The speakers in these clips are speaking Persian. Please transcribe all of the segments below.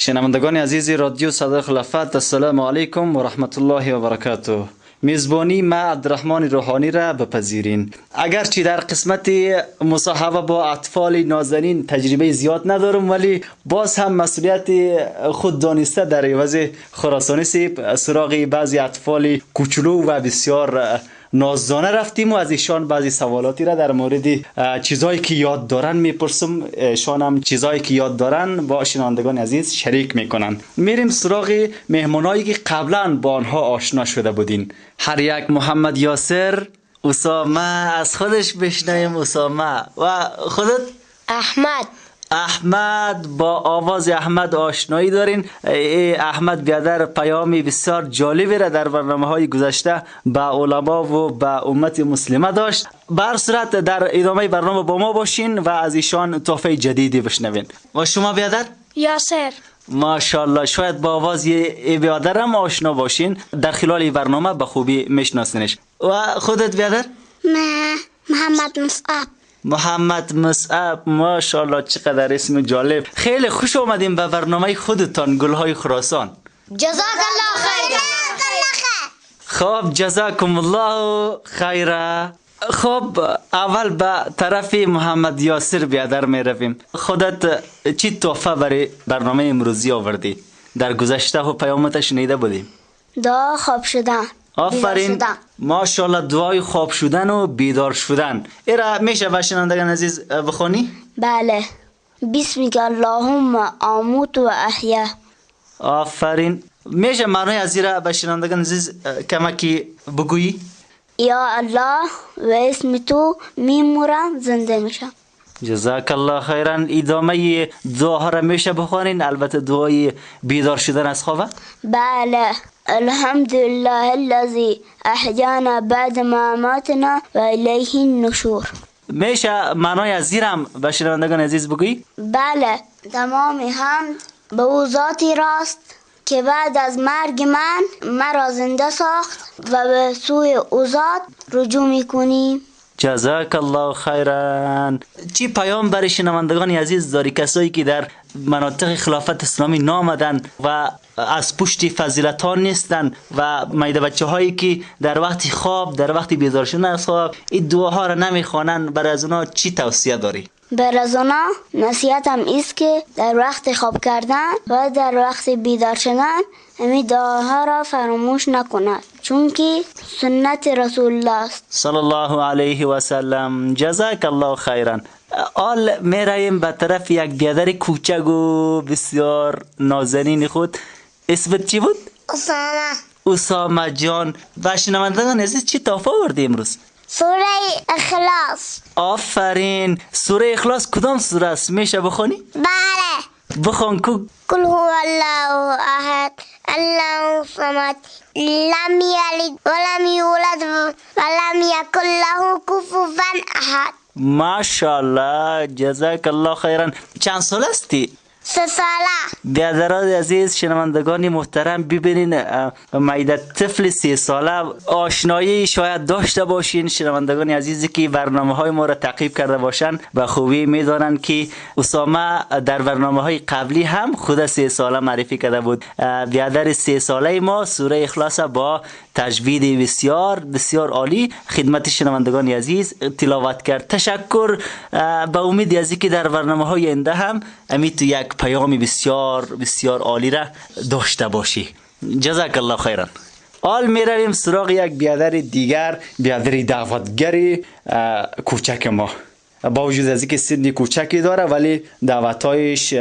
شنوندگان عزیز رادیو صدای خلافت، السلام علیکم و رحمت الله و برکاته. میزبانی ما عبدالرحمن روحانی را بپذیرین. اگرچه در قسمت مصاحبه با اطفال نازنین تجربه زیاد ندارم، ولی باز هم مسئولیت خود دانسته در عوض خراسانی سراغ بعضی اطفال کوچولو و بسیار نازدانه رفتیم و از ایشان بعضی سوالاتی را در مورد چیزایی که یاد دارن میپرسم. ایشان هم چیزایی که یاد دارن با شنوندگان عزیز شریک میکنن. میریم سراغ مهمانایی که قبلا با آنها آشنا شده بودین. هر یک محمد یاسر، اسامه، از خودش بشنویم. اسامه و خودت؟ احمد. با آواز احمد آشنایی دارین. احمد بیادر پیامی بسیار جالبی را در برنامه‌های گذشته به علما و به امت مسلمه داشت. به هر صورت در ادامه برنامه با ما باشین و از ایشان تحفه جدیدی بشنوین. و شما بیادر؟ یاسر. ماشاءالله. شاید با آواز بیادر هم آشنا باشین، در خلال برنامه به خوبی میشناسینش. و خودت بیادر؟ محمد مصعب. ماشاءالله، چقدر اسم جالب. خیلی خوش آمدیم به برنامه خودتان، گلهای خراسان. جزاک الله خیر. خب جزاکم الله خیره. خب اول به طرف محمد یاسر بیادر می رویم. خودت چی تحفه برای برنامه امروزی آوردی؟ در گذشته و پیامت شنیده بودیم. دعا خواب شدن. آفرین، ماشاءالله. دعای خواب شدن و بیدار شدن ایرا میشه به شنوندگان عزیز بخونی؟ بله. بسمک اللهم اموت و احیا. آفرین. میشه معنای از ایرا به شنوندگان عزیز کمکی بگویی؟ یا الله و اسم تو میمورم، زنده میشم. جزاک الله خیرا. ادامه دعاها را میشه بخونین؟ البته دعای بیدار شدن از خوابه؟ بله. الحمدلله الذی احیانا بعد ما ماتنا و الیه النشور. میشه معنای از زیرم به شنوندگان عزیز بگویی؟ بله. تمام حمد به او ذاتی راست که بعد از مرگ من مرا زنده ساخت و به سوی او ذات رجوع میکنیم. جزاک الله خیرا. چی پیام برای شنوندگان عزیز داری، کسایی که در مناطق خلافت اسلامی نامدن و از پشت فضیلت ها نیستن و میده بچه هایی که در وقت خواب، در وقت بیدار شدن از خواب این دعاها را نمیخوانن، برای از اونا چی توصیه داری؟ برای از اونا نصیحتم است که در وقت خواب کردن و در وقت بیدار شدن همین دعاها را فراموش نکند، چون که سنت رسول الله است صلی الله علیه و سلم. جزاک الله خیرا. آل میرایم به طرف یک بیادر کوچک و بسیار نازنین خود. اسمت چی بود؟ اسامه جان. و شنوندگان عزیز چی تحفه آوردی امروز؟ سوره اخلاص. آفرین. سوره اخلاص کدام سوره است؟ میشه بخونی؟ بله. بخون کو. قل هو الله احد الله الصمد لم یلد ولم یولد ولم یکن له کفوا احد. ماشاءالله. جزاک الله خیرا. چند سال هستی؟ 3 ساله. بیادران عزیز، شنوندگان محترم، ببینین میده طفل 3 ساله آشنایی شاید داشته باشین. شنوندگان عزیزی که برنامه های ما را تعقیب کرده باشن به خوبی میدانن که اسامه در برنامه های قبلی هم خود 3 ساله معرفی کرده بود. بیادر 3 ساله ما سوره اخلاص با تجوید بسیار بسیار عالی خدمت شنوندگان عزیز تلاوت کرد. تشکر. به امید از اینکه در برنامه های آینده هم امید تو یک پیامی بسیار بسیار عالی را داشته باشی. جزاک الله خیرا. حال می رویم سراغ یک بیادر دیگر، بیادر دعوتگری کوچک ما. با وجود از اینکه سن کوچکی داره ولی دعوتایش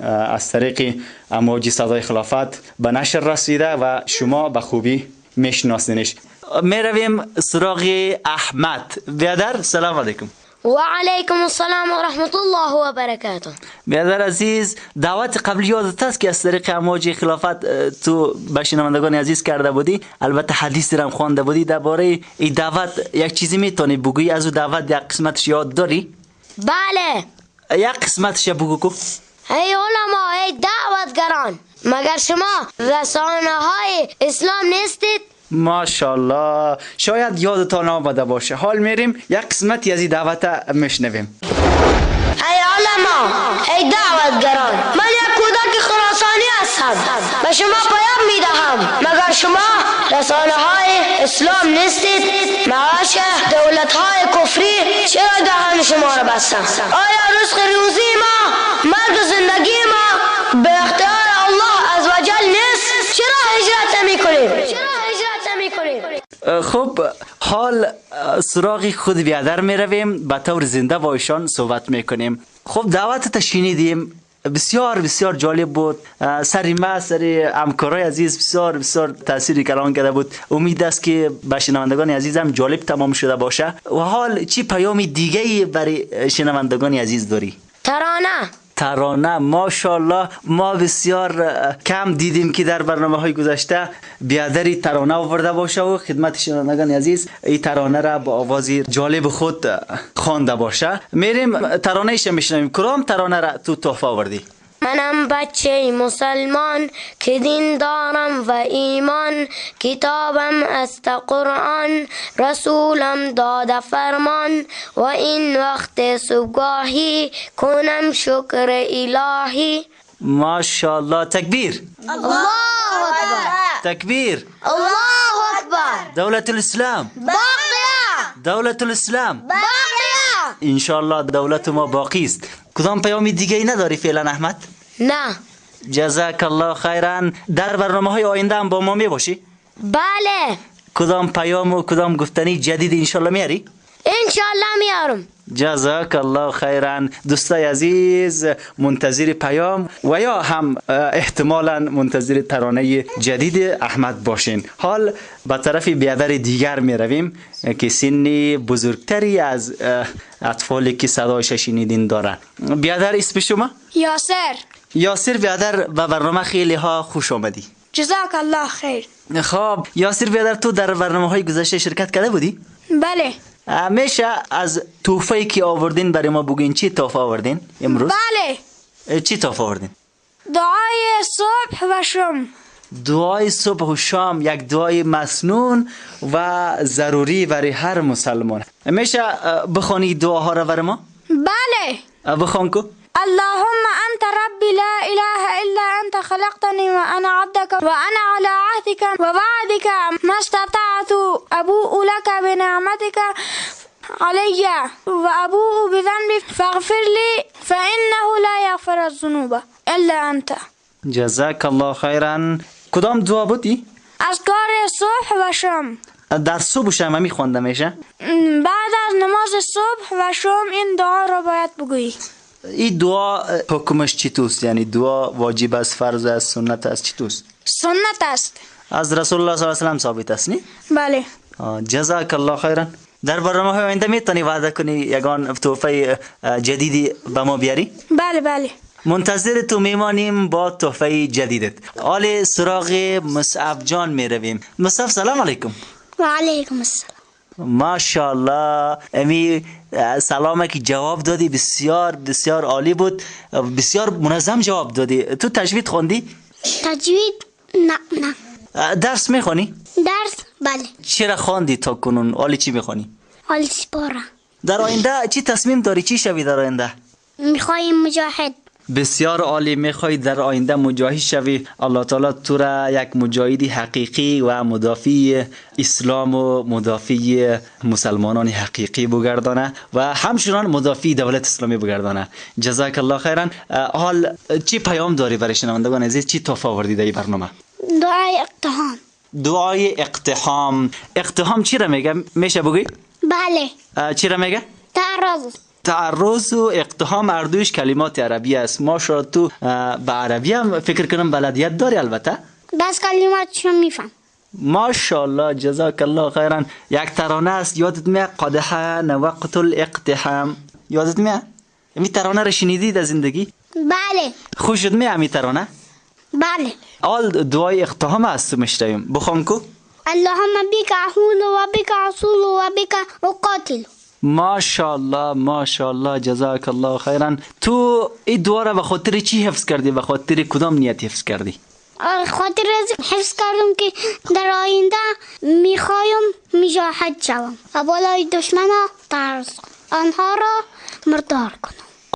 از طریق امواج صدای خلافت به نشر رسیده و شما به خوبی میشناسینش. می رویم سراغ احمد. بیادر سلام علیکم. و علیکم السلام و رحمت الله و برکاته. بیادر عزیز، دعوت قبلی یادت است که از طریق امواج خلافت تو به شنوندگان عزیز کرده بودی؟ البته حدیثی را هم خوانده بودی. درباره این دعوت یک چیزی میتونی بگویی؟ از اون دعوت یک قسمتش یاد داری؟ بله. یک قسمتش بگو کو. ای علما، ای دعوتگران، مگر شما رسانه های اسلام نیستید؟ ماشاءالله. شاید یادتان آمده باشه. حال میریم یک قسمتی از این دعوت میشنویم. ای علما، ای دعوتگران، من یک کودک خراسانی مذهب. به شما پیام میدهم مگر شما رسانه های اسلام نیستید؟ معاش دولت های کفری چرا دهان شما را بستند؟ آیا رزق روزی ما، مرگ و زندگی ما به اختیار الله عزوجل نیست؟ چرا هجرت نمی‌کنید؟ خب حال سراغ خود بیادر می رویم، به طور زنده با ایشان صحبت می کنیم. خب دعوت شنیدیم، بسیار بسیار جالب بود. سری ما سری همکارای عزیز بسیار بسیار تأثیری کلان کرده بود. امید است که به شنوندگان عزیزم جالب تمام شده باشه. و حال چی پیام دیگه برای شنوندگان عزیز داری؟ ترانه ماشاءالله ما بسیار کم دیدیم که در برنامه‌های گذشته بیادری ترانه آورده باشه و خدمت شنوندگان عزیز این ترانه را با آواز جالب خود خوانده باشه. میریم ترانه ایش میشنویم. کدام ترانه را تو تحفه آوردی؟ منم بچه مسلمان که دین دارم و ایمان، کتابم است قرآن، رسولم داده فرمان، و این وقت صبحگاهی کنم شکر الهی. ماشاءالله. تکبیر. الله اکبر. تکبیر. الله اکبر. دولت الاسلام باقیه. دولت الاسلام باقیه. انشاءالله دولت ما باقی است. کدام پیامی دیگه ای نداری فعلا احمد؟ نه. جزاک الله خیرا. در برنامه‌های آینده هم با ما می باشی؟ بله. کدام پیام و کدام گفتنی جدید انشالله میاری؟ انشالله میارم. جزاک الله خیرا. دوستای عزیز منتظر پیام و یا هم احتمالا منتظر ترانه جدید احمد باشین. حال به طرف بیادر دیگر می رویم که سنی بزرگتری از اطفالی که صدایش شنیدین دارن. بیادر اسم شما؟ یاسر بیادر به برنامه خیلی ها خوش آمدی. جزاک الله خیر. خب یاسر بیادر تو در برنامه های گذشته شرکت کرده بودی؟ بله. میشه از تحفه‌ای که آوردین برای ما بگین چی تحفه آوردین امروز؟ بله. چی تحفه آوردین؟ دعای صبح و شام. دعای صبح و شام یک دعای مسنون و ضروری برای هر مسلمان. میشه بخوانی دعاها را برای ما؟ بله. بخوان کو. اللهم أنت ربي لا إله إلا أنت خلقتني وأنا عبدك وأنا على عهدك ووعدك ما استطعت أبوء لك بنعمتك علي وأبوء بذنبي فاغفر لي فإنه لا يغفر الذنوب إلا أنت. جزاک الله خیرا. کدام دعا بودی؟ اذکار صبح و شام. در صبح و شام میخوانده میشه؟ بعد از نماز صبح و شام این دعا را باید بگویی. این دعا حکمش چی توست؟ یعنی دعا واجب است، فرض است، سنت است، چی توست؟ سنت است. از رسول الله صلی الله علیه و سلم ثابت است نی؟ بله. جزاک الله خیرا. در برنامه های آینده میتونی وعده کنی یگان تحفه جدیدی به ما بیاری؟ بله. منتظر تو میمانیم با تحفه جدیدت. حال سراغ مصعب جان میرویم. مصعب سلام علیکم. و علیکم السلام. ماشاءالله امی سلامه که جواب دادی بسیار بسیار عالی بود، بسیار منظم جواب دادی. تو تجوید خوندی؟ تجوید نه. درس میخونی؟ درس بله. چرا خواندی تا کنون؟ حالی چی میخونی؟ حالی سپاره. در آینده چی تصمیم داری؟ چی شوی در آینده؟ میخوایم مجاهد. بسیار عالی. میخوای در آینده مجاهد شوی. الله تعالی تو را یک مجاهد حقیقی و مدافع اسلام و مدافع مسلمانان حقیقی بگردانه و همچنان مدافع دولت اسلامی بگردانه. جزاک الله خیرا. حال چی پیام داری برای شنوندگان عزیز؟ چی تحفه آوردی در این برنامه؟ دعای اقتحام. دعای اقتحام. اقتحام چی را میگه؟ میشه بگی؟ بله. چی را میگه؟ تعرض و اقتحام اردوش کلمات عربی است. ماشاءالله تو به عربی هم فکر کنم بلدیت داری البته؟ بس کلماتشو میفهم. ماشاءالله جزاک الله خیرا. یک ترانه است یادت میاد؟ قدح وقت الاقتحام. یادت میاد؟ این ترانه رو شنیدی در زندگی؟ بله. خوشت میاد این ترانه؟ بله. آل دعای اقتحام است مشتیم. بخوان کو. اللهم بك احول و بك اصول و بك اقاتل. ماشاءالله جزاک الله خیرا. تو این دعا را به خاطر چی حفظ کردی؟ به خاطر کدام نیت حفظ کردی؟ خاطر حفظ کردم که در آینده میخوایم مجاهد شوم و بالای دشمن تعرض آنها را مردار کنم.